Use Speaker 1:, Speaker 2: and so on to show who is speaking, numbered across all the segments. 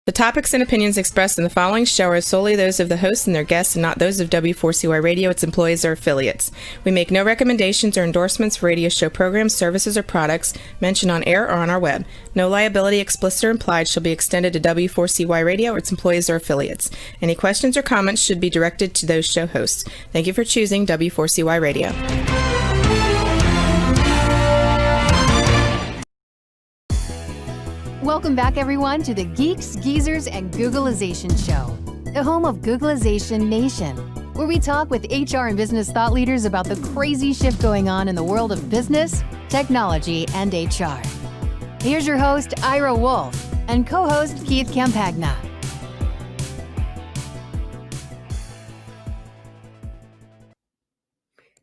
Speaker 1: The topics and opinions expressed in the following show are solely those of the hosts and their guests and not those of W4CY Radio, its employees, or affiliates. We make no recommendations or endorsements for radio show programs, services, or products mentioned on air or on our web. No liability, explicit or implied, shall be extended to W4CY Radio or its employees or affiliates. Any questions or comments should be directed to those show hosts. Thank you for choosing W4CY Radio.
Speaker 2: Welcome back, everyone, to the Geeks, Geezers, and Googlization Show, the home of Googlization Nation, where we talk with HR and business thought leaders about the crazy shift going on in the world of business, technology, and HR. Here's your host, Ira Wolfe, and co-host Keith Campagna.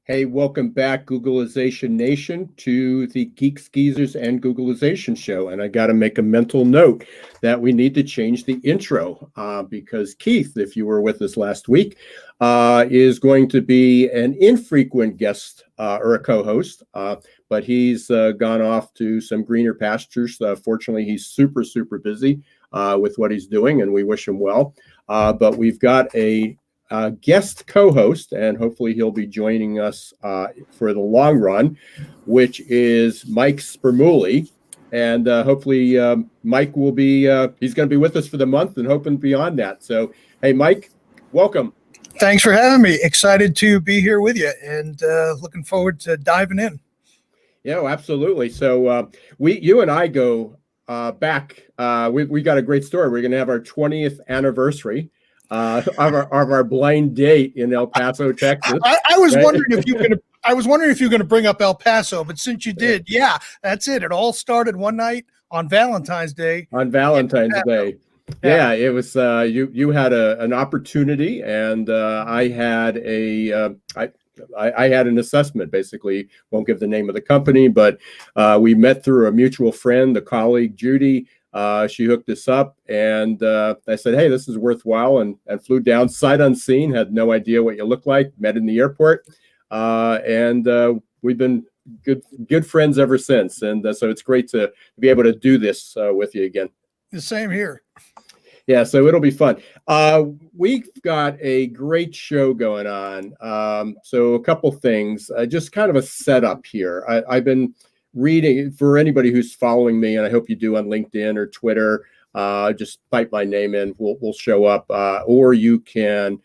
Speaker 3: Hey, welcome back, Googlization Nation, to the Geeks, Geezers, and Googlization Show. And I got to make a mental note that we need to change the intro because Keith, if you were with us last week, is going to be an infrequent guest or a co-host, but he's gone off to some greener pastures. Fortunately, he's super, super busy with what he's doing, and we wish him well. But we've got a guest co-host, and hopefully he'll be joining us for the long run, which is Mike Spermuli. And hopefully Mike will be, he's going to be with us for the month and hoping beyond that. So, hey, Mike, welcome.
Speaker 4: Thanks for having me. Excited to be here with you and looking forward to diving in.
Speaker 3: Yeah, absolutely. So you and I go back. We got a great story. We're going to have our 20th anniversary of our blind date in El Paso, Texas.
Speaker 4: I was wondering if you could. I was wondering if you were going to bring up El Paso, but since you did, yeah, that's it. It all started one night on Valentine's Day.
Speaker 3: On Valentine's Day, yeah, it was. You had an opportunity, and I had I had an assessment. Basically, won't give the name of the company, but we met through a mutual friend, a colleague, Judy. She hooked us up, and I said, hey, this is worthwhile, and flew down sight unseen, had no idea what you look like, met in the airport, and we've been good friends ever since. And so it's great to be able to do this with you again.
Speaker 4: The same here.
Speaker 3: Yeah, so it'll be fun. We've got a great show going on. So a couple things, just kind of a setup here. I've been reading, for anybody who's following me, and I hope you do on LinkedIn or Twitter, just type my name in, we'll show up, or you can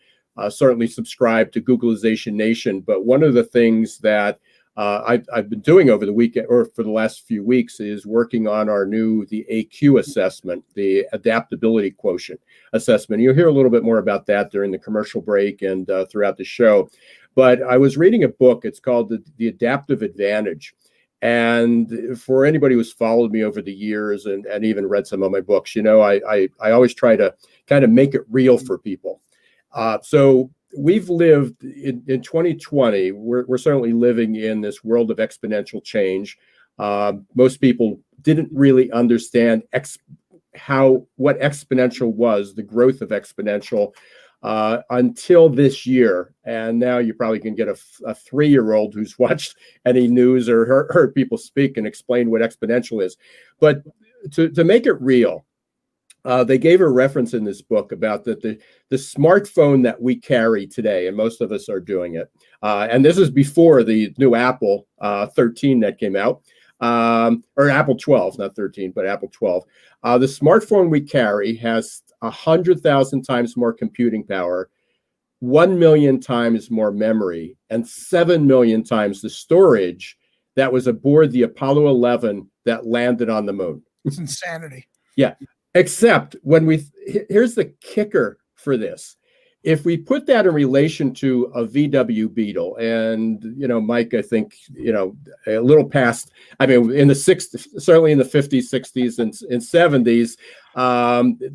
Speaker 3: certainly subscribe to Googlization Nation. But one of the things that I've been doing over the weekend, or for the last few weeks, is working on the AQ assessment, the adaptability quotient assessment. You'll hear a little bit more about that during the commercial break and throughout the show. But I was reading a book. It's called The Adaptive Advantage. And for anybody who's followed me over the years and even read some of my books, I always try to kind of make it real for people. So we've lived in 2020. We're certainly living in this world of exponential change. Most people didn't really understand what exponential was, the growth of exponential, until this year. And now you probably can get a 3-year-old who's watched any news or heard people speak and explain what exponential is. But to make it real, they gave a reference in this book about the smartphone that we carry today, and most of us are doing it. And this is before the new Apple 13 that came out, or Apple 12, not 13, but Apple 12. The smartphone we carry has 100,000 times more computing power, 1 million times more memory, and 7 million times the storage that was aboard the Apollo 11 that landed on the moon.
Speaker 4: It's insanity.
Speaker 3: Yeah, except here's the kicker for this. If we put that in relation to a VW Beetle, and, Mike, I think, a little past, in the 60s, certainly in the 50s, 60s, and 70s,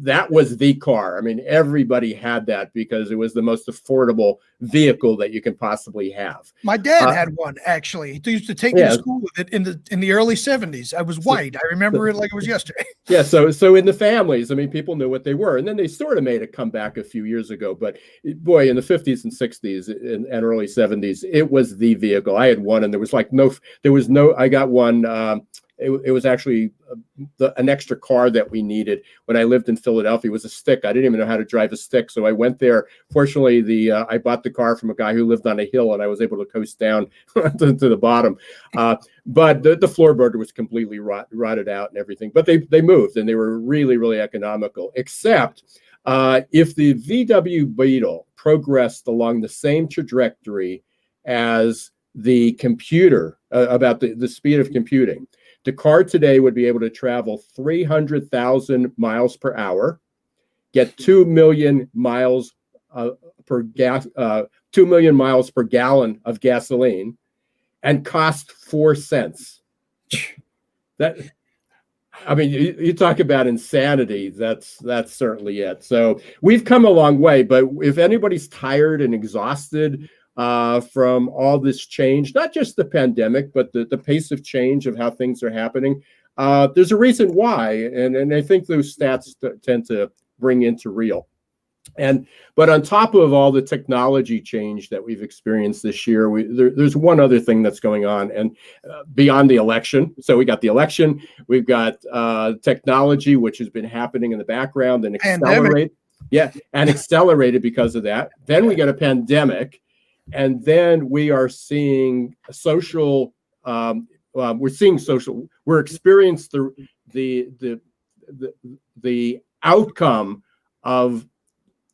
Speaker 3: that was the car. Everybody had that because it was the most affordable vehicle that you can possibly have.
Speaker 4: My dad had one, actually. He used to take me to school with it in the early 70s. I was white. I remember it like it was yesterday.
Speaker 3: Yeah, so in the families, people knew what they were. And then they sort of made a comeback a few years ago. But boy, in the 50s and 60s and early 70s, it was the vehicle. I had one, and I got one. it was actually an extra car that we needed. When I lived in Philadelphia, it was a stick. I didn't even know how to drive a stick, so I went there. Fortunately, I bought the car from a guy who lived on a hill, and I was able to coast down to the bottom. But the floorboard was completely rotted out and everything. But they moved, and they were really, really economical, except if the VW Beetle progressed along the same trajectory as the computer, about the speed of computing, the car today would be able to travel 300,000 miles per hour, get 2 million miles per 2 million miles per gallon of gasoline, and cost 4 cents. That, I mean, you talk about insanity. That's certainly it. So we've come a long way, but if anybody's tired and exhausted from all this change, not just the pandemic, but the pace of change of how things are happening, there's a reason why, and I think those stats tend to bring into real. But on top of all the technology change that we've experienced this year, there's one other thing that's going on, and beyond the election. So we got the election, we've got technology, which has been happening in the background and accelerated because of that. Then we got a pandemic, and then we are seeing social. We're experiencing the outcome of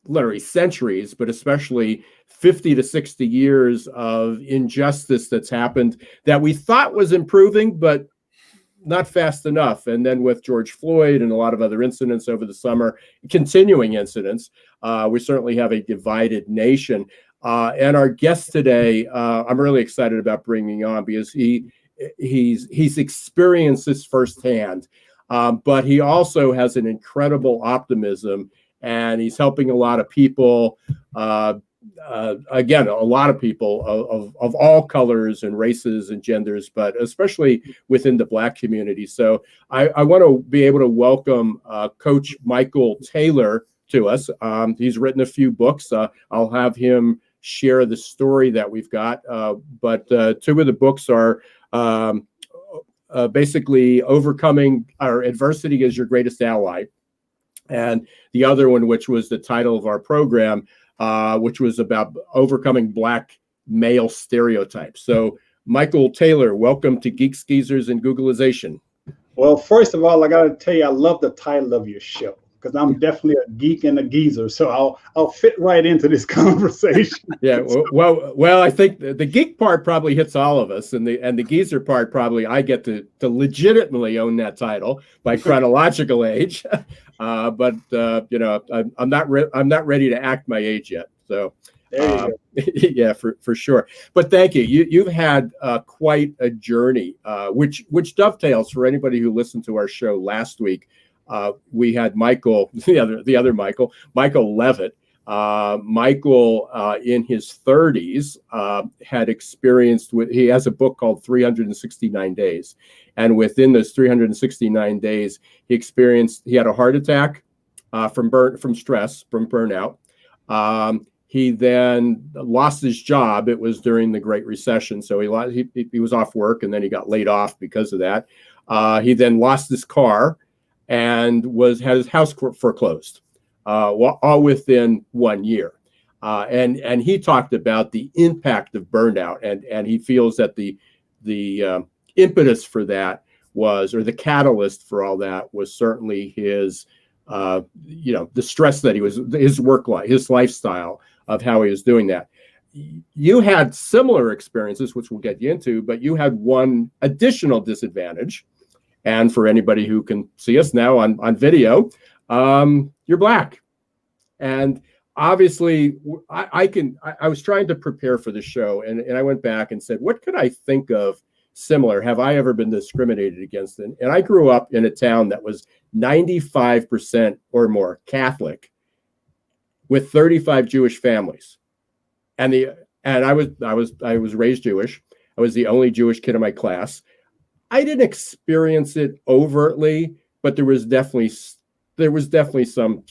Speaker 3: literally centuries, but especially 50 to 60 years of injustice that's happened that we thought was improving, but not fast enough. And then with George Floyd and a lot of other incidents over the summer, continuing incidents, we certainly have a divided nation. And our guest today, I'm really excited about bringing on, because he's experienced this firsthand, but he also has an incredible optimism. And he's helping a lot of people, again, a lot of people of all colors and races and genders, but especially within the Black community. So I want to be able to welcome Coach Michael Taylor to us. He's written a few books. I'll have him share the story that we've got. But two of the books are basically Overcoming Our Adversity as Your Greatest Ally. And the other one, which was the title of our program, which was about overcoming Black male stereotypes. So, Michael Taylor, welcome to Geeks, Geezers, and Googlization.
Speaker 5: Well, first of all, I got to tell you, I love the title of your show, because I'm definitely a geek and a geezer, so I'll fit right into this conversation.
Speaker 3: Yeah, well, I think the geek part probably hits all of us, and the geezer part probably I get to legitimately own that title by chronological age, but you know, I'm not ready to act my age yet. So yeah, for sure. But thank you. You've had quite a journey, which dovetails for anybody who listened to our show last week. We had Michael, the other Michael Levitt. Michael, in his 30s, had experienced he has a book called 369 Days. And within those 369 days, he had a heart attack from stress, from burnout. He then lost his job. It was during the Great Recession. So he was off work, and then he got laid off because of that. He then lost his car and had his house foreclosed, all within 1 year. And he talked about the impact of burnout, and he feels that the impetus for that was, or the catalyst for all that was certainly his, the stress that his work life, his lifestyle of how he was doing that. You had similar experiences, which we'll get you into, but you had one additional disadvantage. And for anybody who can see us now on video, you're Black. And obviously, I was trying to prepare for the show, and I went back and said, what could I think of similar? Have I ever been discriminated against? And I grew up in a town that was 95% or more Catholic, with 35 Jewish families. And I was raised Jewish. I was the only Jewish kid in my class. I didn't experience it overtly, but there was definitely some,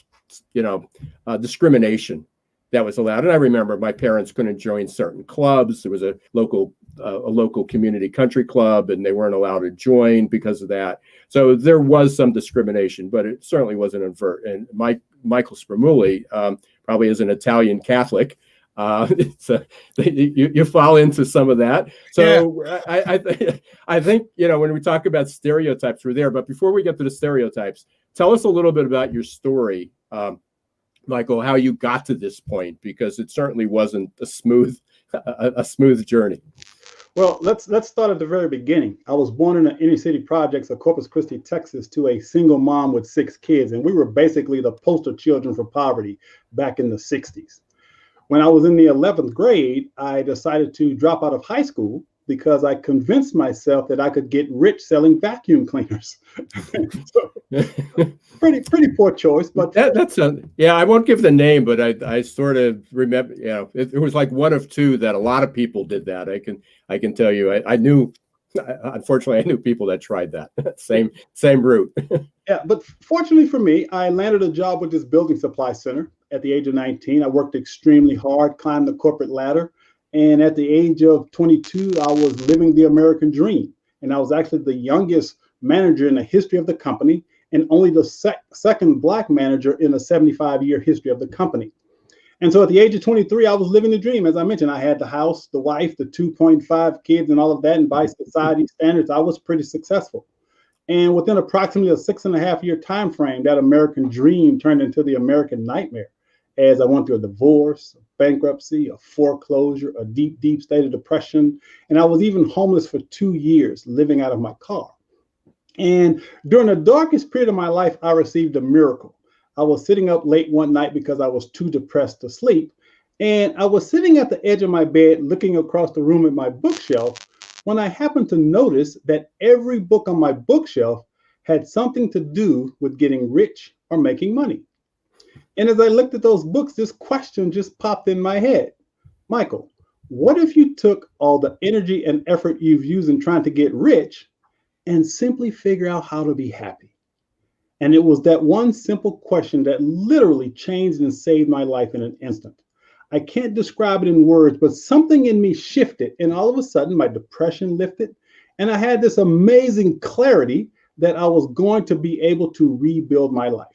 Speaker 3: discrimination that was allowed. And I remember my parents couldn't join certain clubs. There was a local a local community country club, and they weren't allowed to join because of that. So there was some discrimination, but it certainly wasn't overt. And Michael Spramulli, probably as an Italian Catholic, you fall into some of that. So yeah. I think, when we talk about stereotypes, we're there. But before we get to the stereotypes, tell us a little bit about your story, Michael, how you got to this point, because it certainly wasn't a smooth journey.
Speaker 5: Well, let's start at the very beginning. I was born in the inner city projects of Corpus Christi, Texas, to a single mom with 6 kids, and we were basically the poster children for poverty back in the 60s. When I was in the 11th grade, I decided to drop out of high school because I convinced myself that I could get rich selling vacuum cleaners. So, pretty poor choice, but
Speaker 3: that's I won't give the name, but I sort of remember, it was like one of two that a lot of people did that. I can tell you, I knew, unfortunately, I knew people that tried that same route.
Speaker 5: Yeah, but fortunately for me, I landed a job with this building supply center at the age of 19. I worked extremely hard, climbed the corporate ladder. And at the age of 22, I was living the American dream. And I was actually the youngest manager in the history of the company, and only the second Black manager in the 75-year history of the company. And so at the age of 23, I was living the dream. As I mentioned, I had the house, the wife, the 2.5 kids, and all of that. And by society standards, I was pretty successful. And within approximately a 6.5-year time frame, that American dream turned into the American nightmare, as I went through a divorce, bankruptcy, a foreclosure, a deep state of depression. And I was even homeless for 2 years, living out of my car. And during the darkest period of my life, I received a miracle. I was sitting up late one night because I was too depressed to sleep. And I was sitting at the edge of my bed, looking across the room at my bookshelf, when I happened to notice that every book on my bookshelf had something to do with getting rich or making money. And as I looked at those books, this question just popped in my head. Michael, what if you took all the energy and effort you've used in trying to get rich and simply figure out how to be happy? And it was that one simple question that literally changed and saved my life in an instant. I can't describe it in words, but something in me shifted, and all of a sudden my depression lifted, and I had this amazing clarity that I was going to be able to rebuild my life.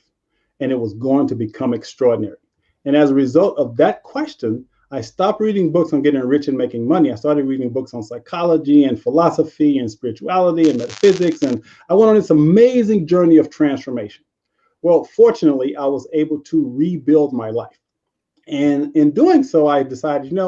Speaker 5: And it was going to become extraordinary. And as a result of that question, I stopped reading books on getting rich and making money. I started reading books on psychology and philosophy and spirituality and metaphysics. And I went on this amazing journey of transformation. Well, fortunately, I was able to rebuild my life. And in doing so, I decided,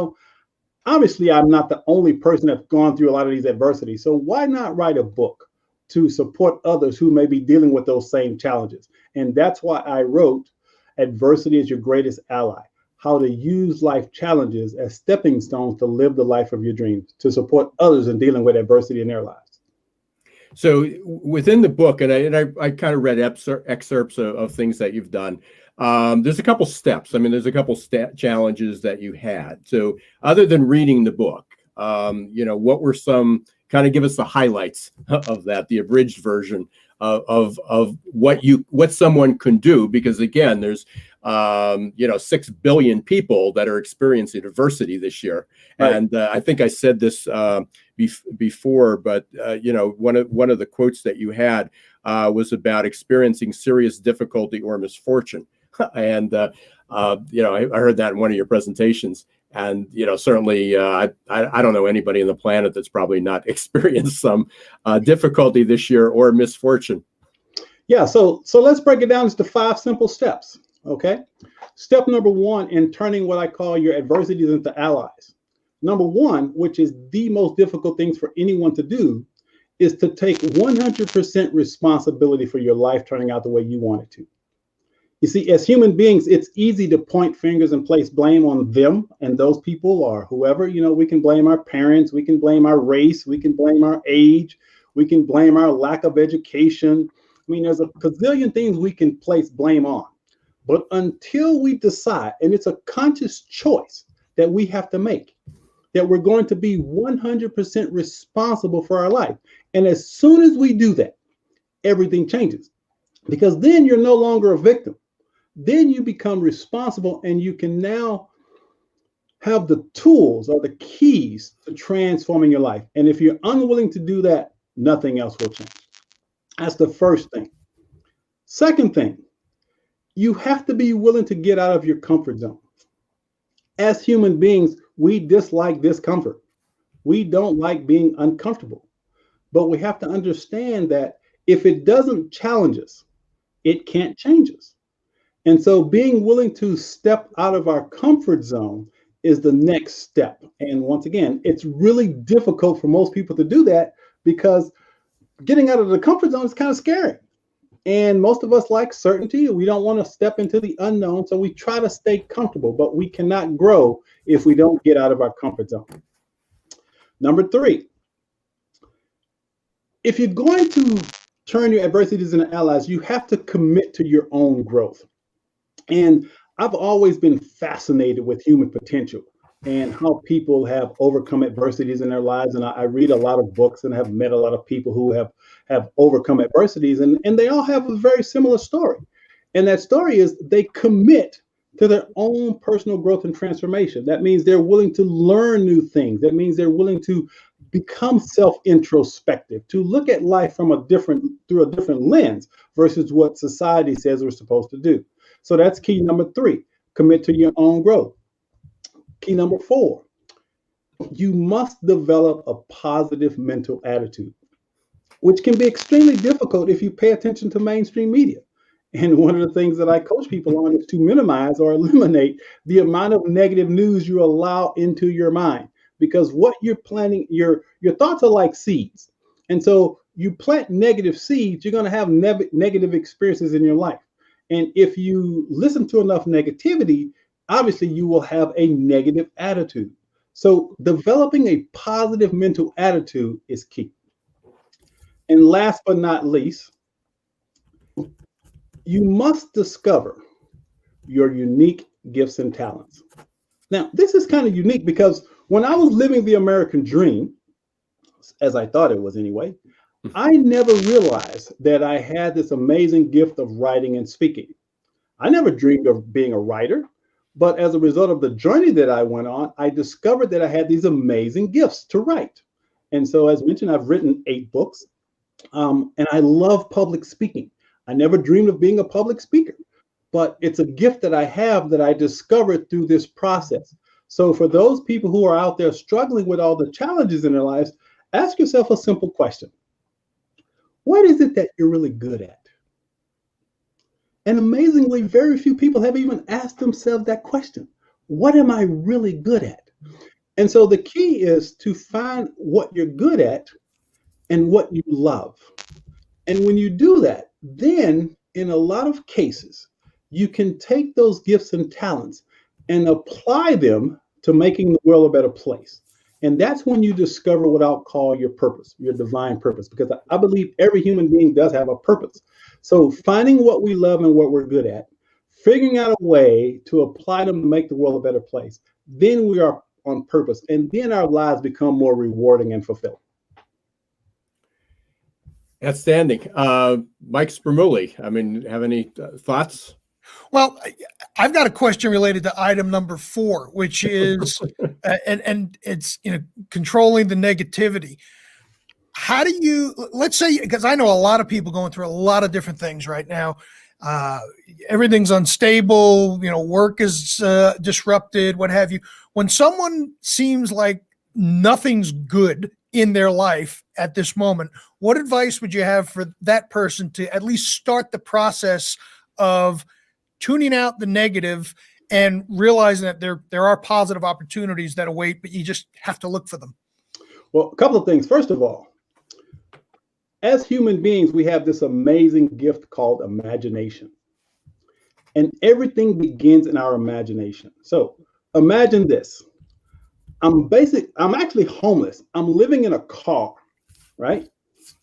Speaker 5: obviously, I'm not the only person that's gone through a lot of these adversities. So why not write a book to support others who may be dealing with those same challenges? And that's why I wrote Adversity is Your Greatest Ally: How to Use Life Challenges as Stepping Stones to Live the Life of Your Dreams, to support others in dealing with adversity in their lives.
Speaker 3: So within the book, and I kind of read excerpts of things that you've done. There's a couple steps. I mean, there's a couple challenges that you had. So other than reading the book, what were some, kind of give us the highlights of that, the abridged version of what someone can do, because again, there's 6 billion people that are experiencing adversity this year. Right. And I think I said this before, but one of the quotes that you had was about experiencing serious difficulty or misfortune. And I heard that in one of your presentations. And certainly, I don't know anybody on the planet that's probably not experienced some difficulty this year or misfortune.
Speaker 5: Yeah, so let's break it down into 5 simple steps. Okay, step number 1 in turning what I call your adversities into allies. Number 1, which is the most difficult things for anyone to do, is to take 100% responsibility for your life turning out the way you want it to. You see, as human beings, it's easy to point fingers and place blame on them and those people or whoever. We can blame our parents, we can blame our race, we can blame our age, we can blame our lack of education. I mean, there's a gazillion things we can place blame on. But until we decide, and it's a conscious choice that we have to make, that we're going to be 100% responsible for our life. And as soon as we do that, everything changes, because then you're no longer a victim. Then you become responsible, and you can now have the tools or the keys to transforming your life. And if you're unwilling to do that, nothing else will change. That's the first thing. Second thing, you have to be willing to get out of your comfort zone. As human beings, we dislike discomfort. We don't like being uncomfortable. But we have to understand that if it doesn't challenge us, it can't change us. And so being willing to step out of our comfort zone is the next step. And once again, it's really difficult for most people to do that because getting out of the comfort zone is kind of scary. And most of us like certainty. We don't want to step into the unknown. So we try to stay comfortable, but we cannot grow if we don't get out of our comfort zone. Number 3, if you're going to turn your adversities into allies, you have to commit to your own growth. And I've always been fascinated with human potential and how people have overcome adversities in their lives. And I read a lot of books and have met a lot of people who have overcome adversities, and they all have a very similar story. And that story is they commit to their own personal growth and transformation. That means they're willing to learn new things. That means they're willing to become self-introspective, to look at life through a different lens versus what society says we're supposed to do. So that's key number 3, commit to your own growth. Key number 4, you must develop a positive mental attitude, which can be extremely difficult if you pay attention to mainstream media. And one of the things that I coach people on is to minimize or eliminate the amount of negative news you allow into your mind, because what you're planting, your thoughts are like seeds. And so you plant negative seeds, you're going to have negative experiences in your life. And if you listen to enough negativity, obviously you will have a negative attitude. So developing a positive mental attitude is key. And last but not least, you must discover your unique gifts and talents. Now, this is kind of unique because when I was living the American dream, as I thought it was anyway, I never realized that I had this amazing gift of writing and speaking. I never dreamed of being a writer, but as a result of the journey that I went on, I discovered that I had these amazing gifts to write. And so, as mentioned, I've written 8 books, and I love public speaking. I never dreamed of being a public speaker, but it's a gift that I have that I discovered through this process. So for those people who are out there struggling with all the challenges in their lives, ask yourself a simple question. What is it that you're really good at? And amazingly, very few people have even asked themselves that question. What am I really good at? And so the key is to find what you're good at and what you love. And when you do that, then in a lot of cases, you can take those gifts and talents and apply them to making the world a better place. And that's when you discover what I'll call your purpose, your divine purpose, because I believe every human being does have a purpose. So finding what we love and what we're good at, figuring out a way to apply them to make the world a better place, then we are on purpose. And then our lives become more rewarding and fulfilling.
Speaker 3: Outstanding. Mike Spermulli, have any thoughts?
Speaker 4: Well, I've got a question related to item number 4, which is, and it's, controlling the negativity. How do you, let's say, because I know a lot of people going through a lot of different things right now. Everything's unstable, work is disrupted, what have you. When someone seems like nothing's good in their life at this moment, what advice would you have for that person to at least start the process of tuning out the negative and realizing that there are positive opportunities that await, but you just have to look for them?
Speaker 5: Well, a couple of things. First of all, as human beings, we have this amazing gift called imagination. And everything begins in our imagination. So imagine this. I'm actually homeless. I'm living in a car, right?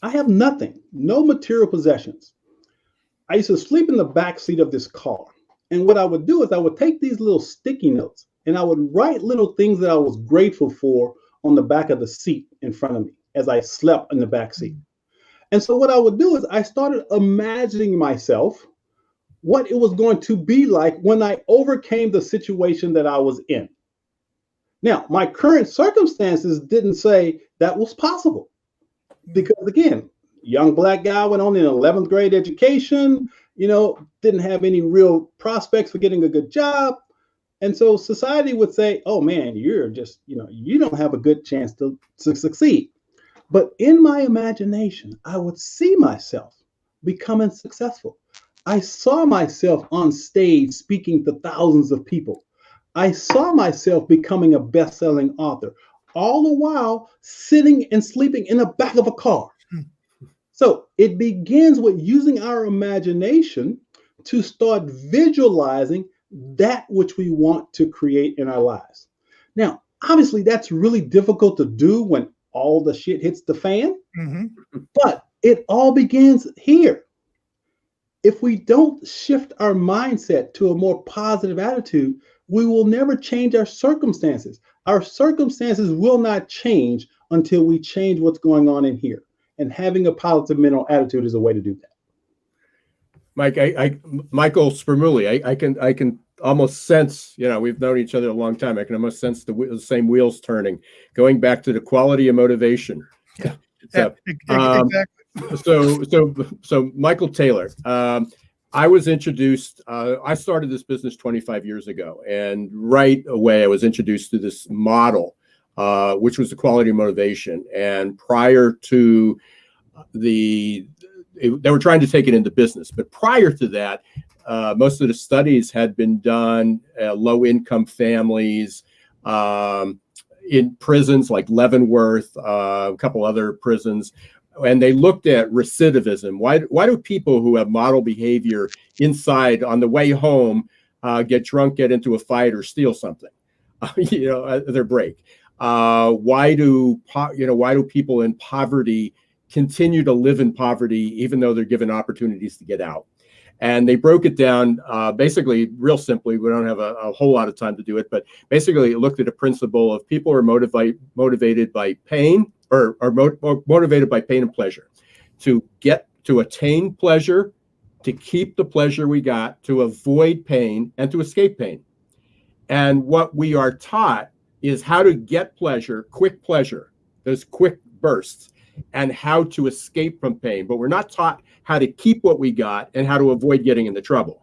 Speaker 5: I have nothing, no material possessions. I used to sleep in the back seat of this car. And what I would do is I would take these little sticky notes and I would write little things that I was grateful for on the back of the seat in front of me as I slept in the back seat. And so what I would do is I started imagining myself what it was going to be like when I overcame the situation that I was in. Now, my current circumstances didn't say that was possible. Because again, young Black guy went on an 11th grade education, didn't have any real prospects for getting a good job. And so society would say, oh man, you're just, you don't have a good chance to succeed. But in my imagination, I would see myself becoming successful. I saw myself on stage speaking to thousands of people. I saw myself becoming a best-selling author, all the while sitting and sleeping in the back of a car. So it begins with using our imagination to start visualizing that which we want to create in our lives. Now, obviously, that's really difficult to do when all the shit hits the fan, but it all begins here. If we don't shift our mindset to a more positive attitude, we will never change our circumstances. Our circumstances will not change until we change what's going on in here. And having a positive mental attitude is a way to do that.
Speaker 3: Mike, Michael Spermuli, I can almost sense, we've known each other a long time. I can almost sense the same wheels turning, going back to the quality of motivation.
Speaker 4: Yeah,
Speaker 3: exactly. So Michael Taylor, I was introduced, I started this business 25 years ago, and right away I was introduced to this model, which was the quality of motivation. And prior to they were trying to take it into business, but prior to that, most of the studies had been done low-income families, in prisons like Leavenworth, a couple other prisons, and they looked at recidivism. Why do people who have model behavior inside on the way home get drunk, get into a fight, or steal something, their break? Why do people in poverty continue to live in poverty even though they're given opportunities to get out? And they broke it down basically real simply. We don't have a whole lot of time to do it, but basically it looked at a principle of people are motivated by pain or motivated by pain and pleasure, to attain pleasure, to keep the pleasure we got, to avoid pain, and to escape pain. And what we are taught is how to get pleasure, those quick bursts, and how to escape from pain. But we're not taught how to keep what we got and how to avoid getting into trouble.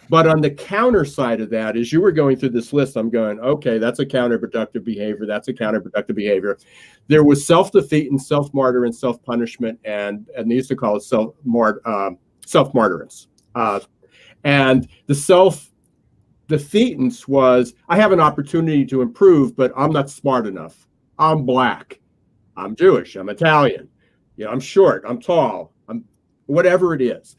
Speaker 3: But on the counter side of that, as you were going through this list, I'm going, okay, that's a counterproductive behavior. That's a counterproductive behavior. There was self-defeat and self-martyr and self-punishment, and they used to call it self-martyrance. And the self-defeatance was, I have an opportunity to improve, but I'm not smart enough. I'm Black. I'm Jewish. I'm Italian. I'm short. I'm tall. I'm whatever it is.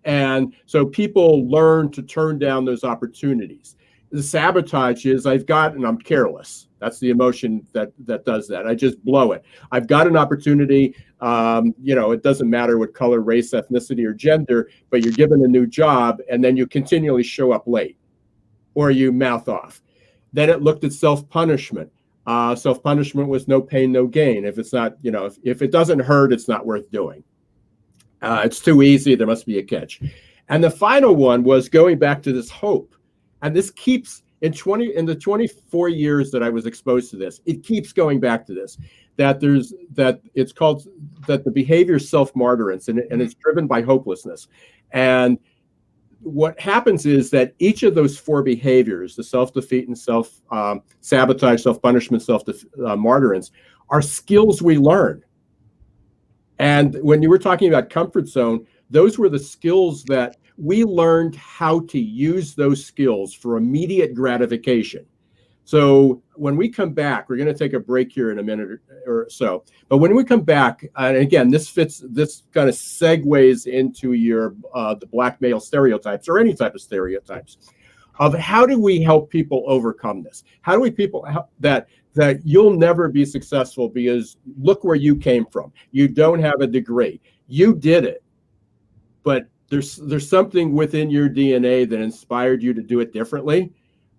Speaker 3: And so people learn to turn down those opportunities. The sabotage is I've got, and I'm careless. That's the emotion that does that. I just blow it. I've got an opportunity. It doesn't matter what color, race, ethnicity, or gender, but you're given a new job and then you continually show up late or you mouth off. Then it looked at self-punishment. Self-punishment was no pain, no gain. If it's not, if it doesn't hurt, it's not worth doing. It's too easy. There must be a catch. And the final one was going back to this hope. And this keeps in the 24 years that I was exposed to this, it keeps going back to this, that it's called that the behavior is self-martyrance, and it's driven by hopelessness. And what happens is that each of those four behaviors, the self-defeat and self-sabotage, self-punishment, self-martyrance, are skills we learn. And when you were talking about comfort zone, those were the skills that we learned how to use those skills for immediate gratification. So when we come back, we're going to take a break here in a minute or so. But when we come back, and again, this kind of segues into your the Black male stereotypes or any type of stereotypes of how do we help people overcome this? How do we people help that you'll never be successful because look where you came from. You don't have a degree. You did it, but there's something within your DNA that inspired you to do it differently.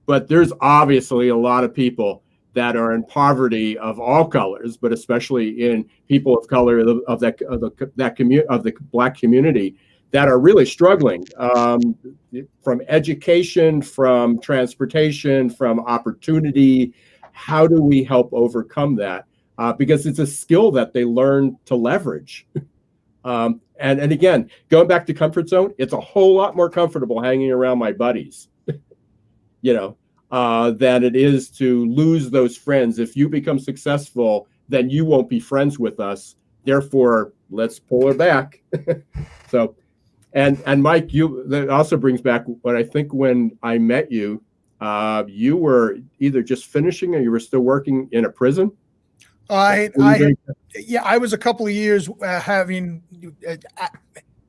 Speaker 3: But there's obviously a lot of people that are in poverty of all colors, but especially in people of color of the Black community, that are really struggling, from education, from transportation, from opportunity. How do we help overcome that? Because it's a skill that they learn to leverage. And again, going back to comfort zone, it's a whole lot more comfortable hanging around my buddies, than it is to lose those friends. If you become successful, then you won't be friends with us. Therefore, let's pull her back. So, and Mike, that also brings back what I think when I met you, you were either just finishing or you were still working in a prison.
Speaker 4: I was a couple of years having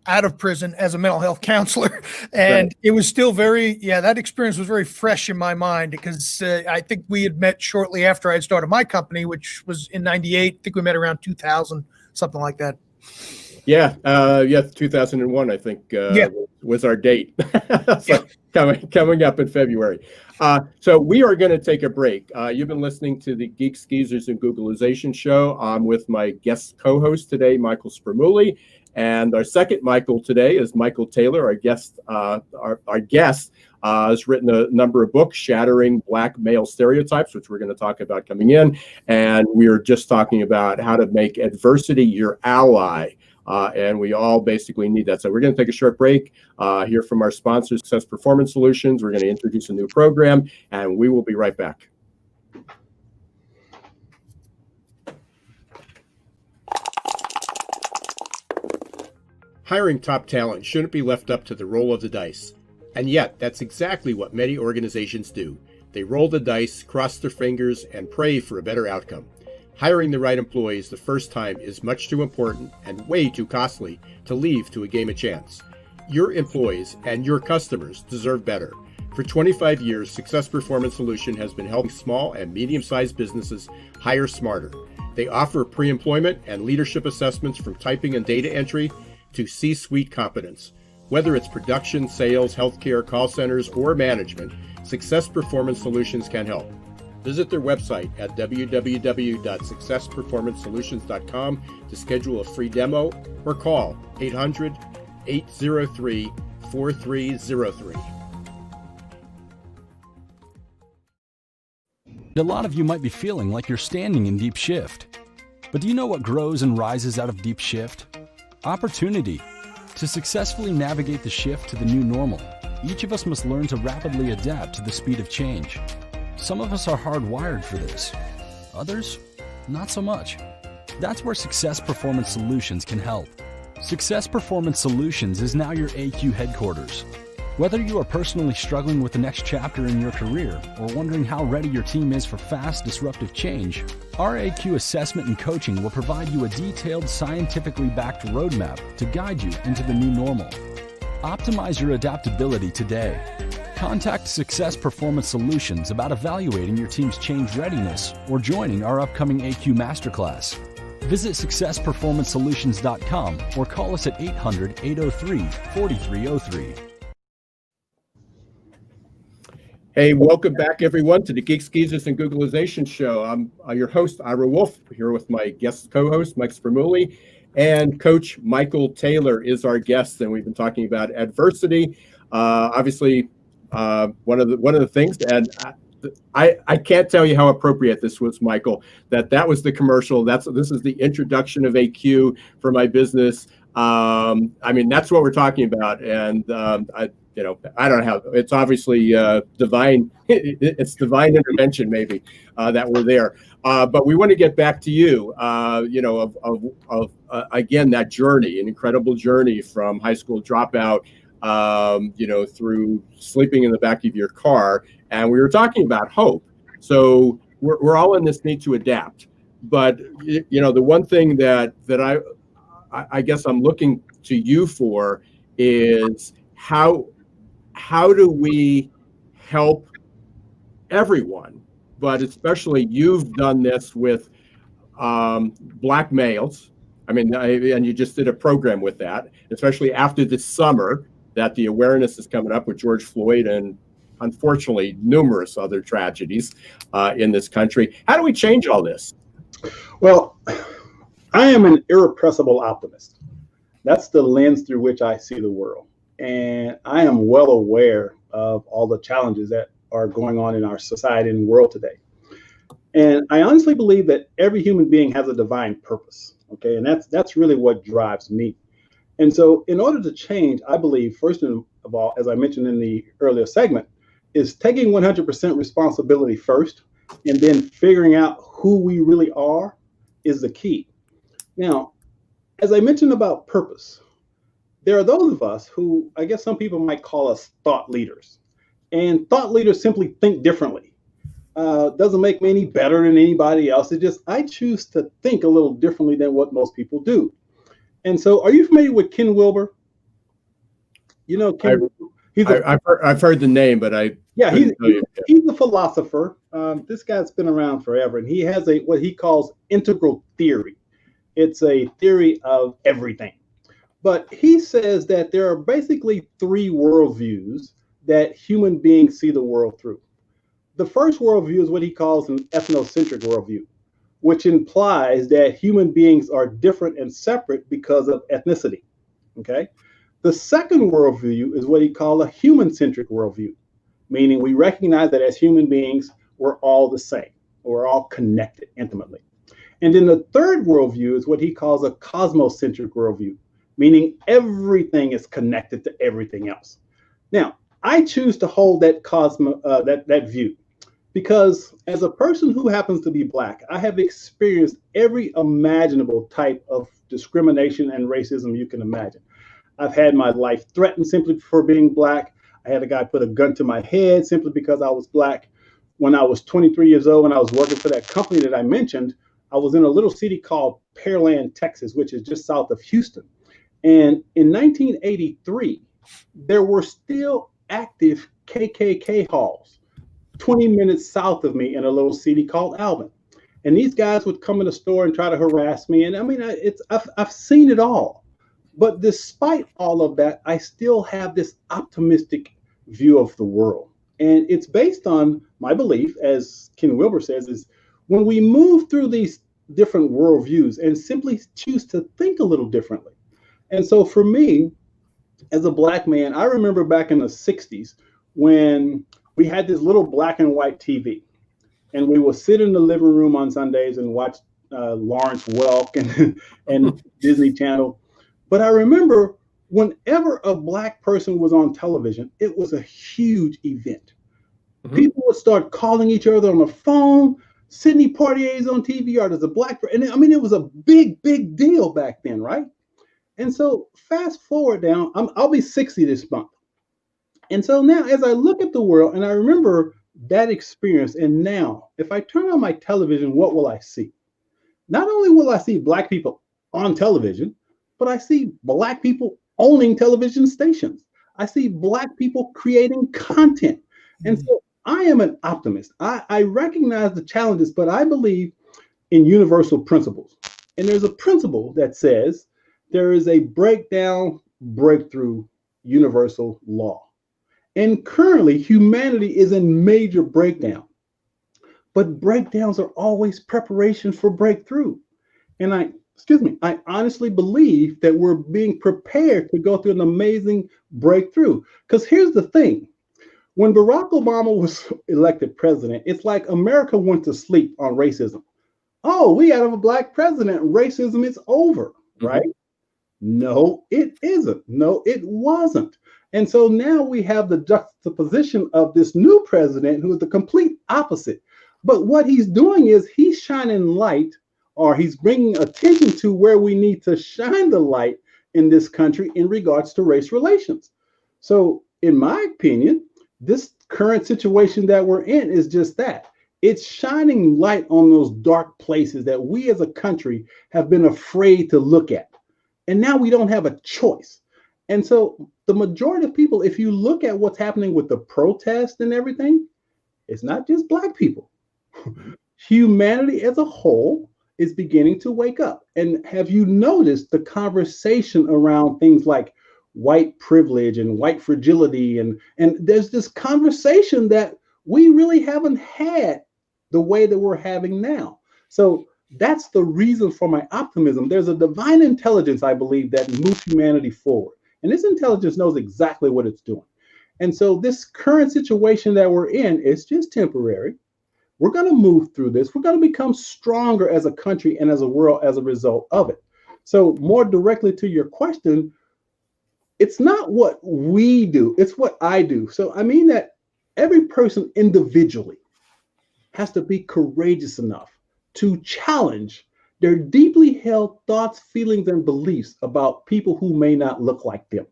Speaker 4: out of prison as a mental health counselor, and
Speaker 3: Right.
Speaker 4: it was still that experience was very fresh in my mind, because I think we had met shortly after I had started my company, which was in '98. I think we met around 2000, something like that.
Speaker 3: Yeah, 2001, I think, was our date. So coming up in February. So we are going to take a break. You've been listening to the Geeks, Geezers, and Googlization show. I'm with my guest co-host today, Michael Spermulli. And our second Michael today is Michael Taylor. Our guest has written a number of books, Shattering Black Male Stereotypes, which we're going to talk about coming in. And we are just talking about how to make adversity your ally. And we all basically need that. So we're going to take a short break, hear from our sponsors, Success Performance Solutions. We're going to introduce a new program, and we will be right back. Hiring top talent shouldn't be left up to the roll of the dice. And yet, that's exactly what many organizations do. They roll the dice, cross their fingers, and pray for a better outcome. Hiring the right employees the first time is much too important and way too costly to leave to a game of chance. Your employees and your customers deserve better. For 25 years, Success Performance Solution has been helping small and medium-sized businesses hire smarter. They offer pre-employment and leadership assessments from typing and data entry to C-suite competence. Whether it's production, sales, healthcare, call centers, or management, Success Performance Solutions can help. Visit their website at www.successperformancesolutions.com to schedule a free demo or call 800-803-4303.
Speaker 6: A lot of you might be feeling like you're standing in deep shift. But do you know what grows and rises out of deep shift? Opportunity. To successfully navigate the shift to the new normal, each of us must learn to rapidly adapt to the speed of change. Some of us are hardwired for this. Others, not so much. That's where Success Performance Solutions can help. Success Performance Solutions is now your AQ headquarters. Whether you are personally struggling with the next chapter in your career or wondering how ready your team is for fast, disruptive change, our AQ assessment and coaching will provide you a detailed, scientifically backed roadmap to guide you into the new normal. Optimize your adaptability today. Contact Success Performance Solutions about evaluating your team's change readiness or joining our upcoming AQ Masterclass. Visit successperformancesolutions.com or call us at 800-803-4303.
Speaker 3: Hey, welcome back, everyone, to the Geeks, Geezers, and Googlization show. I'm your host, Ira Wolfe, here with my guest co-host, Mike Spermulli, and Coach Michael Taylor is our guest, and we've been talking about adversity. Obviously, one of the things, and I can't tell you how appropriate this was, Michael. That was the commercial. This is the introduction of AQ for my business. I mean, that's what we're talking about, and I don't know how. It's obviously divine. It's divine intervention, maybe, that we're there. But we want to get back to you. Again, that journey, an incredible journey from high school dropout, through sleeping in the back of your car, and we were talking about hope. So we're all in this need to adapt. But the one thing that I guess I'm looking to you for is how do we help everyone, but especially you've done this with Black males. I mean, and you just did a program with that, especially after this summer that the awareness is coming up with George Floyd and unfortunately numerous other tragedies in this country. How do we change all this?
Speaker 5: Well, I am an irrepressible optimist. That's the lens through which I see the world. And I am well aware of all the challenges that are going on in our society and world today. And I honestly believe that every human being has a divine purpose. Okay. And that's really what drives me. And so in order to change, I believe, first of all, as I mentioned in the earlier segment, is taking 100% responsibility first, and then figuring out who we really are is the key. Now, as I mentioned about purpose, there are those of us who I guess some people might call us thought leaders. And thought leaders simply think differently. Doesn't make me any better than anybody else. It just, I choose to think a little differently than what most people do. And so, are you familiar with Ken Wilber? You know, Ken,
Speaker 3: I've heard the name, but
Speaker 5: he's a philosopher. This guy's been around forever, and he has what he calls integral theory. It's a theory of everything. But he says that there are basically three worldviews that human beings see the world through. The first worldview is what he calls an ethnocentric worldview, which implies that human beings are different and separate because of ethnicity. Okay. The second worldview is what he calls a human-centric worldview, meaning we recognize that as human beings, we're all the same, we're all connected intimately. And then the third worldview is what he calls a cosmocentric worldview, meaning everything is connected to everything else. Now, I choose to hold that that view because as a person who happens to be Black, I have experienced every imaginable type of discrimination and racism you can imagine. I've had my life threatened simply for being Black. I had a guy put a gun to my head simply because I was Black. When I was 23 years old, when I was working for that company that I mentioned, I was in a little city called Pearland, Texas, which is just south of Houston. And in 1983, there were still active KKK halls 20 minutes south of me in a little city called Alvin. And these guys would come in the store and try to harass me. And I mean, I've seen it all. But despite all of that, I still have this optimistic view of the world. And it's based on my belief, as Ken Wilber says, is when we move through these different worldviews and simply choose to think a little differently. And so for me, as a Black man, I remember back in the 60s when we had this little black and white TV. And we would sit in the living room on Sundays and watch Lawrence Welk and Disney Channel. But I remember whenever a Black person was on television, it was a huge event. Mm-hmm. People would start calling each other on the phone. Sidney Poitier's on TV, or there's a Black person. And I mean, it was a big, big deal back then, right? And so fast forward down, I'll be 60 this month. And so now as I look at the world and I remember that experience, and now if I turn on my television, what will I see? Not only will I see Black people on television, but I see Black people owning television stations. I see Black people creating content. And so I am an optimist. I recognize the challenges, but I believe in universal principles. And there's a principle that says there is a breakthrough universal law. And currently, humanity is in major breakdown. But breakdowns are always preparation for breakthrough. And I honestly believe that we're being prepared to go through an amazing breakthrough. Because here's the thing. When Barack Obama was elected president, it's like America went to sleep on racism. Oh, we have a Black president. Racism is over, right? No, it isn't. No, it wasn't. And so now we have the juxtaposition of this new president who is the complete opposite. But what he's doing is he's shining light, or he's bringing attention to where we need to shine the light in this country in regards to race relations. So in my opinion, this current situation that we're in is just that. It's shining light on those dark places that we as a country have been afraid to look at. And now we don't have a choice. And so the majority of people, if you look at what's happening with the protest and everything, it's not just Black people. Humanity as a whole is beginning to wake up. And have you noticed the conversation around things like white privilege and white fragility? And there's this conversation that we really haven't had the way that we're having now. So That's the reason for my optimism. There's a divine intelligence, I believe, that moves humanity forward. And this intelligence knows exactly what it's doing. And so this current situation that we're in is just temporary. We're going to move through this. We're going to become stronger as a country and as a world as a result of it. So more directly to your question, it's not what we do, it's what I do. So I mean that every person individually has to be courageous enough to challenge their deeply held thoughts, feelings, and beliefs about people who may not look like them.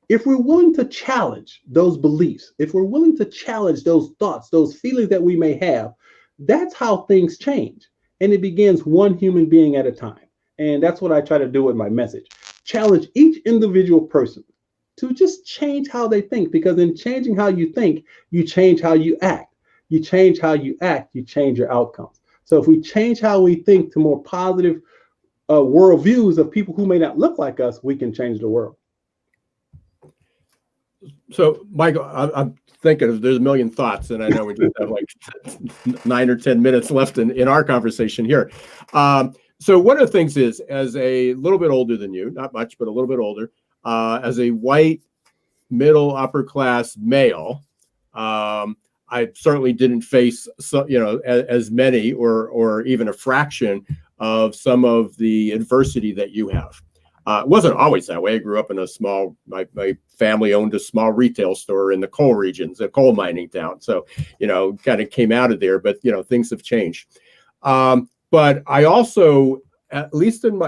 Speaker 5: If we're willing to challenge those beliefs, if we're willing to challenge those thoughts, those feelings that we may have, that's how things change. And it begins one human being at a time. And that's what I try to do with my message. Challenge each individual person to just change how they think, because in changing how you think, you change how you act. You change how you act, you change your outcomes. So if we change how we think to more positive worldviews of people who may not look like us, we can change the world.
Speaker 3: So, Michael, I'm thinking there's a million thoughts, and I know we just have like 9 or 10 minutes left in our conversation here. So one of the things is, as a little bit older than you, not much, but a little bit older, as a white, middle, upper class male, I certainly didn't face, as many or even a fraction of some of the adversity that you have. It wasn't always that way. I grew up in my family owned a small retail store in the coal regions, a coal mining town. So, kind of came out of there, but, things have changed. But I also, at least in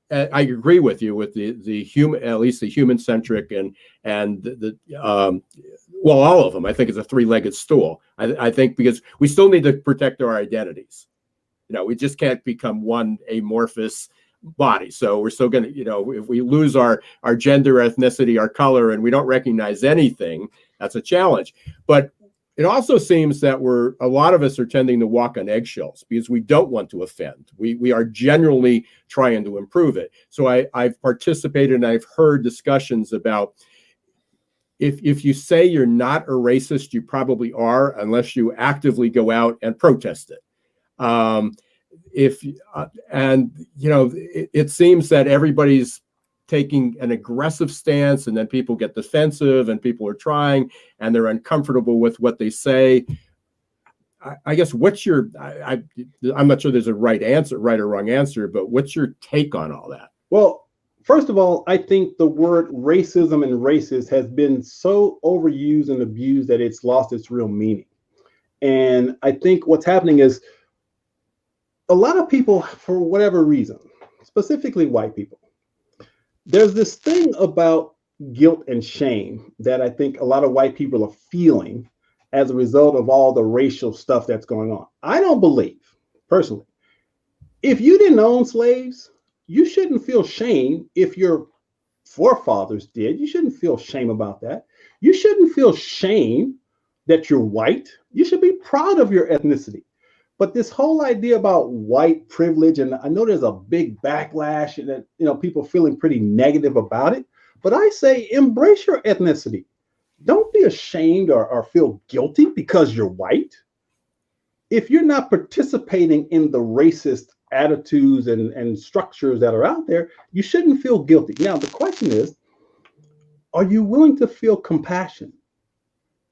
Speaker 3: I agree with you with the human, at least the human-centric and all of them. I think it's a three-legged stool. I think because we still need to protect our identities. We just can't become one amorphous body. So we're still going to, if we lose our gender, ethnicity, our color, and we don't recognize anything, that's a challenge. But it also seems that a lot of us are tending to walk on eggshells because we don't want to offend. We are generally trying to improve it. So I've participated and I've heard discussions about if you say you're not a racist, you probably are, unless you actively go out and protest it. It seems that everybody's taking an aggressive stance, and then people get defensive, and people are trying, and they're uncomfortable with what they say. I guess I'm not sure there's a right or wrong answer, but what's your take on all that?
Speaker 5: Well, first of all, I think the word racism and racist has been so overused and abused that it's lost its real meaning. And I think what's happening is a lot of people, for whatever reason, specifically white people, there's this thing about guilt and shame that I think a lot of white people are feeling as a result of all the racial stuff that's going on. I don't believe, personally, if you didn't own slaves, you shouldn't feel shame. If your forefathers did, you shouldn't feel shame about that. You shouldn't feel shame that you're white. You should be proud of your ethnicity. But this whole idea about white privilege, and I know there's a big backlash and people feeling pretty negative about it, but I say embrace your ethnicity. Don't be ashamed or feel guilty because you're white. If you're not participating in the racist attitudes and structures that are out there, you shouldn't feel guilty. Now, the question is, are you willing to feel compassion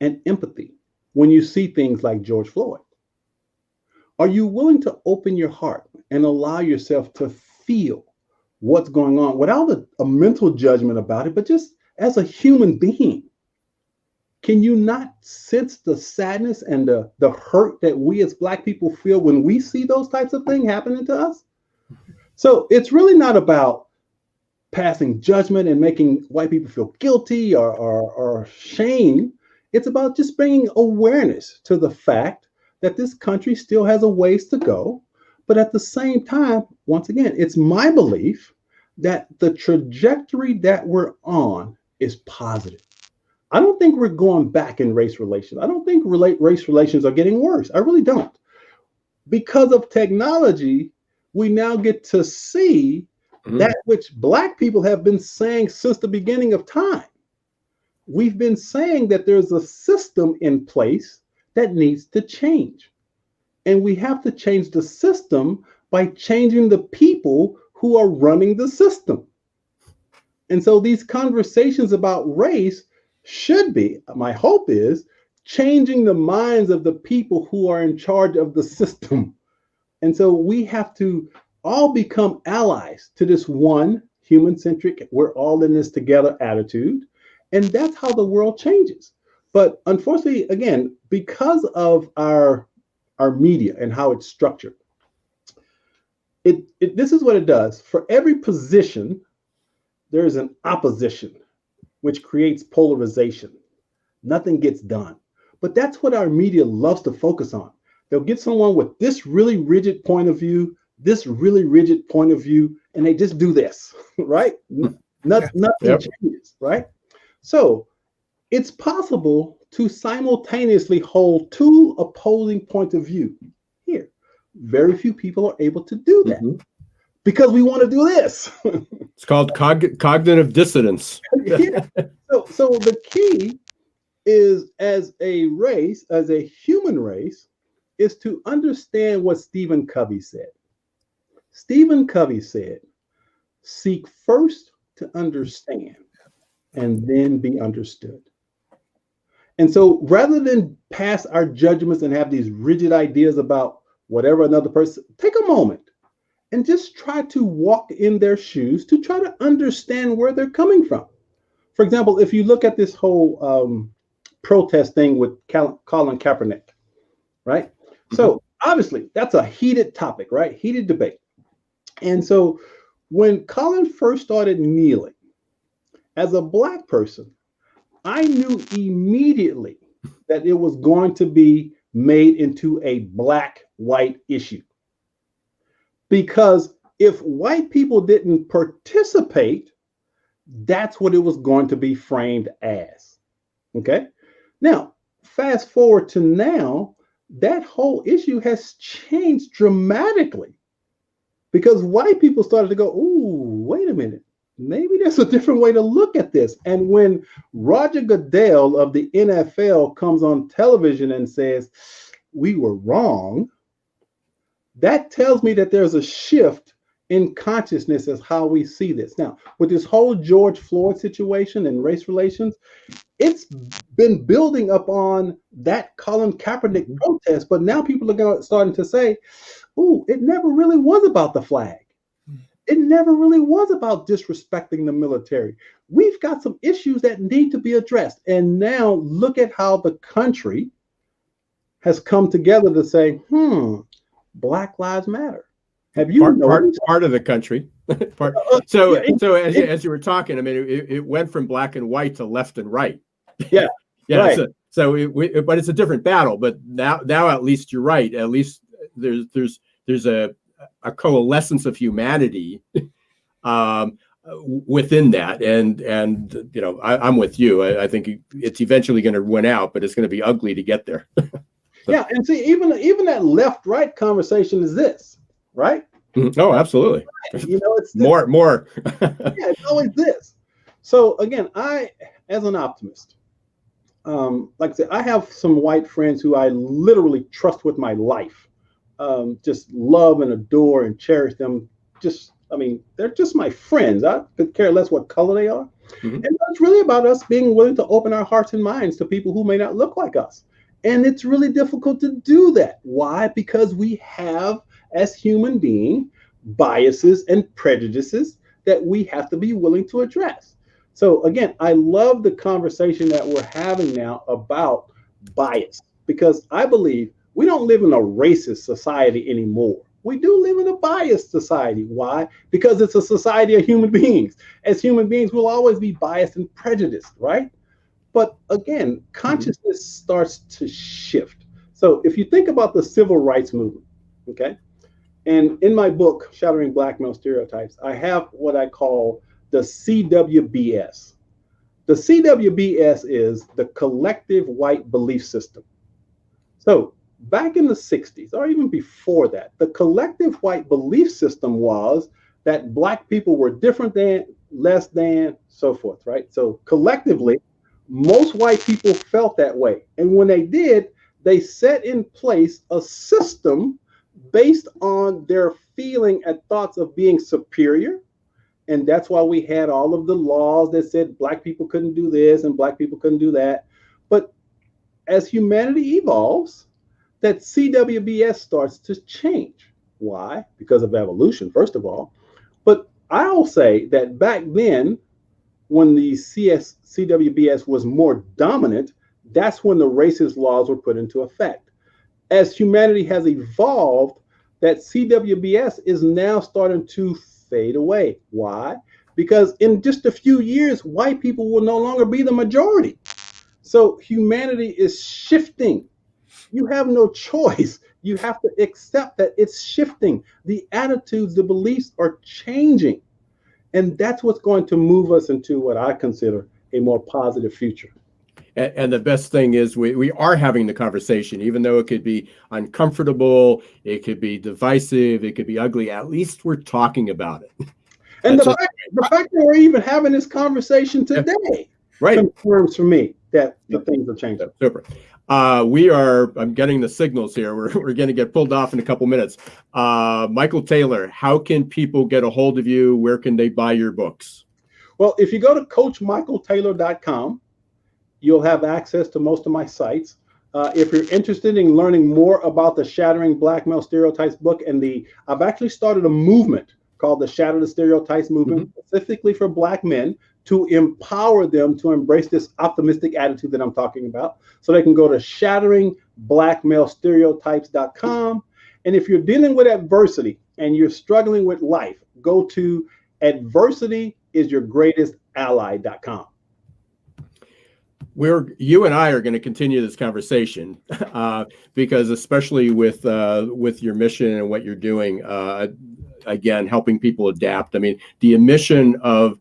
Speaker 5: and empathy when you see things like George Floyd? Are you willing to open your heart and allow yourself to feel what's going on without a mental judgment about it, but just as a human being? Can you not sense the sadness and the hurt that we as Black people feel when we see those types of things happening to us? So it's really not about passing judgment and making white people feel guilty or shame. It's about just bringing awareness to the fact that this country still has a ways to go. But at the same time, once again, it's my belief that the trajectory that we're on is positive. I don't think we're going back in race relations. I don't think race relations are getting worse. I really don't. Because of technology, we now get to see that which Black people have been saying since the beginning of time. We've been saying that there's a system in place that needs to change. And we have to change the system by changing the people who are running the system. And so these conversations about race should be, my hope is, changing the minds of the people who are in charge of the system. And so we have to all become allies to this one human-centric, we're all in this together attitude. And that's how the world changes. But unfortunately, again, because of our media and how it's structured, this is what it does. For every position, there is an opposition, which creates polarization. Nothing gets done. But that's what our media loves to focus on. They'll get someone with this really rigid point of view, this really rigid point of view, and they just do this, right? Nothing changes, right? So it's possible to simultaneously hold two opposing points of view here. Very few people are able to do that because we want to do this.
Speaker 3: It's called cognitive dissonance.
Speaker 5: Yeah. So the key is, as a race, as a human race, is to understand what Stephen Covey said. Stephen Covey said, seek first to understand and then be understood. And so rather than pass our judgments and have these rigid ideas about whatever another person, take a moment and just try to walk in their shoes to try to understand where they're coming from. For example, if you look at this whole protest thing with Colin Kaepernick, right? So obviously that's a heated topic, right? Heated debate. And so when Colin first started kneeling, as a Black person, I knew immediately that it was going to be made into a Black-white issue. Because if white people didn't participate, that's what it was going to be framed as. Okay? Now, fast forward to now, that whole issue has changed dramatically because white people started to go, ooh, wait a minute. Maybe there's a different way to look at this. And when Roger Goodell of the NFL comes on television and says, we were wrong, that tells me that there's a shift in consciousness as how we see this. Now, with this whole George Floyd situation and race relations, it's been building up on that Colin Kaepernick protest, but now people are starting to say, ooh, it never really was about the flag. It never really was about disrespecting the military. We've got some issues that need to be addressed. And now look at how the country has come together to say, Black Lives Matter. Have you
Speaker 3: part of the country? So as you were talking, I mean, it went from black and white to left and right.
Speaker 5: Yeah. Right.
Speaker 3: But it's a different battle. But now at least you're right. At least there's a coalescence of humanity within that, and you know, I'm with you. I think it's eventually going to win out, but it's going to be ugly to get there.
Speaker 5: Yeah, and see, even that left-right conversation is this, right?
Speaker 3: Oh, absolutely.
Speaker 5: You know, it's this.
Speaker 3: more.
Speaker 5: Yeah, it's always this. So again, I, as an optimist, like I said, I have some white friends who I literally trust with my life. Just love and adore and cherish them. They're just my friends. I could care less what color they are. And it's really about us being willing to open our hearts and minds to people who may not look like us. And it's really difficult to do that. Why? Because we have, as human beings, biases and prejudices that we have to be willing to address. So again, I love the conversation that we're having now about bias, because I believe we don't live in a racist society anymore. We do live in a biased society. Why? Because it's a society of human beings. As human beings, we'll always be biased and prejudiced, right? But again, consciousness starts to shift. So if you think about the civil rights movement, okay? And in my book, Shattering Black Male Stereotypes, I have what I call the CWBS. The CWBS is the collective white belief system. So back in the 60s, or even before that, the collective white belief system was that Black people were different than, less than, so forth, right? So collectively, most white people felt that way. And when they did, they set in place a system based on their feeling and thoughts of being superior. And that's why we had all of the laws that said Black people couldn't do this and Black people couldn't do that. But as humanity evolves, that CWBS starts to change. Why? Because of evolution, first of all. But I'll say that back then, when the CWBS was more dominant, that's when the racist laws were put into effect. As humanity has evolved, that CWBS is now starting to fade away. Why? Because in just a few years, white people will no longer be the majority. So humanity is shifting. You have no choice. You have to accept that it's shifting. The attitudes, the beliefs are changing. And that's what's going to move us into what I consider a more positive future.
Speaker 3: And the best thing is we are having the conversation, even though it could be uncomfortable, it could be divisive, it could be ugly. At least we're talking about it.
Speaker 5: And the fact that we're even having this conversation today confirms for me that the things are changing.
Speaker 3: Super. I'm getting the signals here. We're going to get pulled off in a couple minutes. Michael Taylor, how can people get a hold of you? Where can they buy your books?
Speaker 5: Well, if you go to coachmichaeltaylor.com, you'll have access to most of my sites. If you're interested in learning more about the Shattering Black Male Stereotypes book, I've actually started a movement called the Shatter the Stereotypes movement, specifically for Black men, to empower them to embrace this optimistic attitude that I'm talking about. So they can go to shatteringBlackMaleStereotypes.com. And if you're dealing with adversity and you're struggling with life, go to adversityisyourgreatestally.com.
Speaker 3: You and I are going to continue this conversation because especially with your mission and what you're doing, again, helping people adapt. I mean, the mission of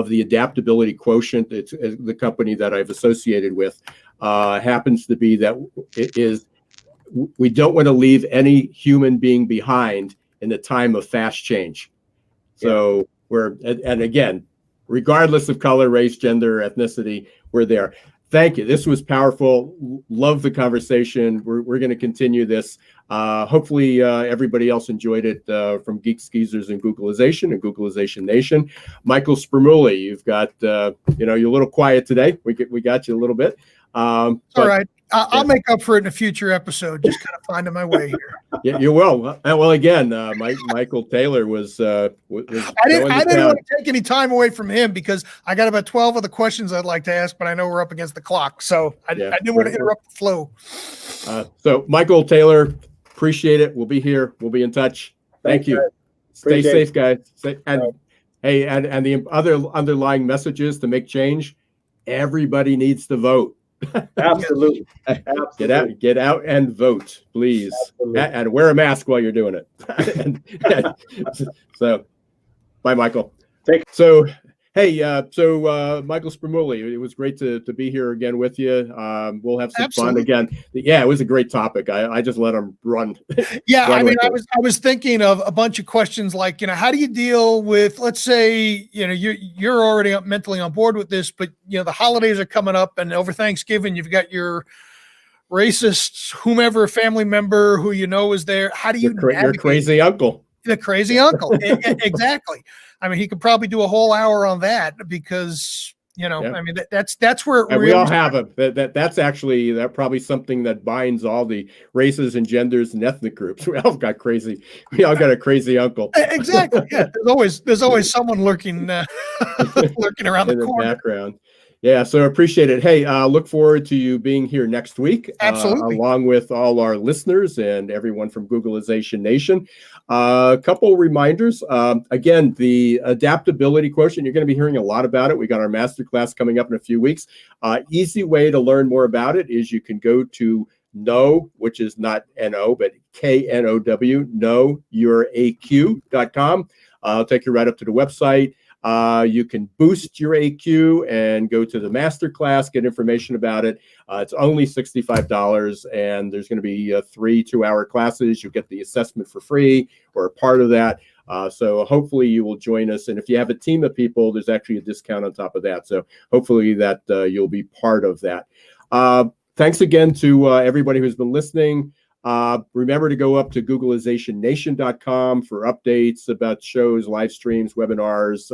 Speaker 3: the adaptability quotient, it's the company that I've associated with, happens to be that we don't want to leave any human being behind in the time of fast change. So and again, regardless of color, race, gender, ethnicity, we're there. Thank you. This was powerful. Love the conversation. We're going to continue this. Hopefully everybody else enjoyed it from Geeks, Geezers, and Googlization Nation. Michael Spermulli, you've got, you're a little quiet today. We got you a little bit.
Speaker 4: All right. I'll make up for it in a future episode. Just kind of finding my way here.
Speaker 3: Yeah, you will. Well, again, Michael Taylor was. I
Speaker 4: didn't want to take any time away from him because I got about 12 other questions I'd like to ask, but I know we're up against the clock, so I didn't want to interrupt the flow.
Speaker 3: So, Michael Taylor, appreciate it. We'll be here. We'll be in touch. Thank you. Stay safe, guys. And the other underlying messages to make change. Everybody needs to vote.
Speaker 5: Absolutely.
Speaker 3: Get out and vote, please. And wear a mask while you're doing it. So bye, Michael. Michael Spermulli, it was great to be here again with you. We'll have some fun again. Yeah, it was a great topic. I just let him run.
Speaker 4: Yeah, I was thinking of a bunch of questions like, how do you deal with, let's say, you're already mentally on board with this, but the holidays are coming up, and over Thanksgiving you've got your racist whomever family member who is there. How do you
Speaker 3: your crazy uncle?
Speaker 4: The crazy uncle. Exactly. I mean, he could probably do a whole hour on that because, I mean, that's where
Speaker 3: we all have that's probably something that binds all the races and genders and ethnic groups. We all got a crazy uncle.
Speaker 4: Exactly. Yeah. There's always someone lurking around
Speaker 3: in the background. Yeah, so appreciate it. Hey, look forward to you being here next week.
Speaker 4: Absolutely.
Speaker 3: Along with all our listeners and everyone from Googlization Nation. A couple reminders. Again, the adaptability quotient, you're going to be hearing a lot about it. We got our masterclass coming up in a few weeks. Easy way to learn more about it is you can go to know, which is not N-O, but K-N-O-W, knowyouraq.com. I'll take you right up to the website. You can boost your AQ and go to the masterclass, get information about it. It's only $65, and there's going to be 3 2-hour classes. You'll get the assessment for free or a part of that. So hopefully you will join us. And if you have a team of people, there's actually a discount on top of that. So hopefully that you'll be part of that. thanks again to everybody who's been listening. Remember to go up to Googlizationnation.com for updates about shows, live streams, webinars,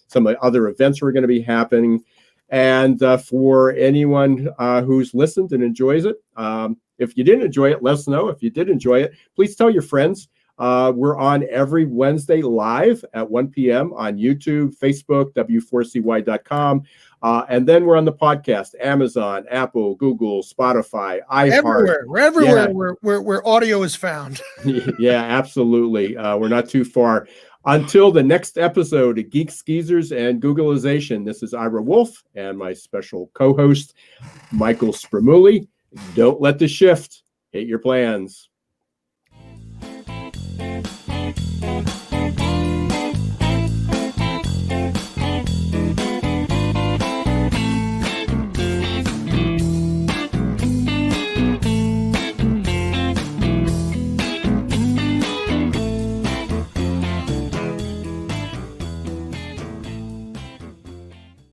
Speaker 3: some other events are going to be happening. And for anyone who's listened and enjoys it, if you didn't enjoy it, let us know. If you did enjoy it, please tell your friends. We're on every Wednesday live at 1 p.m. on YouTube, Facebook, w4cy.com. And then we're on the podcast, Amazon, Apple, Google, Spotify, iHeart.
Speaker 4: Everywhere. We're everywhere where audio is found.
Speaker 3: Yeah, absolutely. We're not too far. Until the next episode of Geeks, Geezers, and Googlization, this is Ira Wolfe and my special co-host, Michael Spramuli. Don't let the shift hit your plans.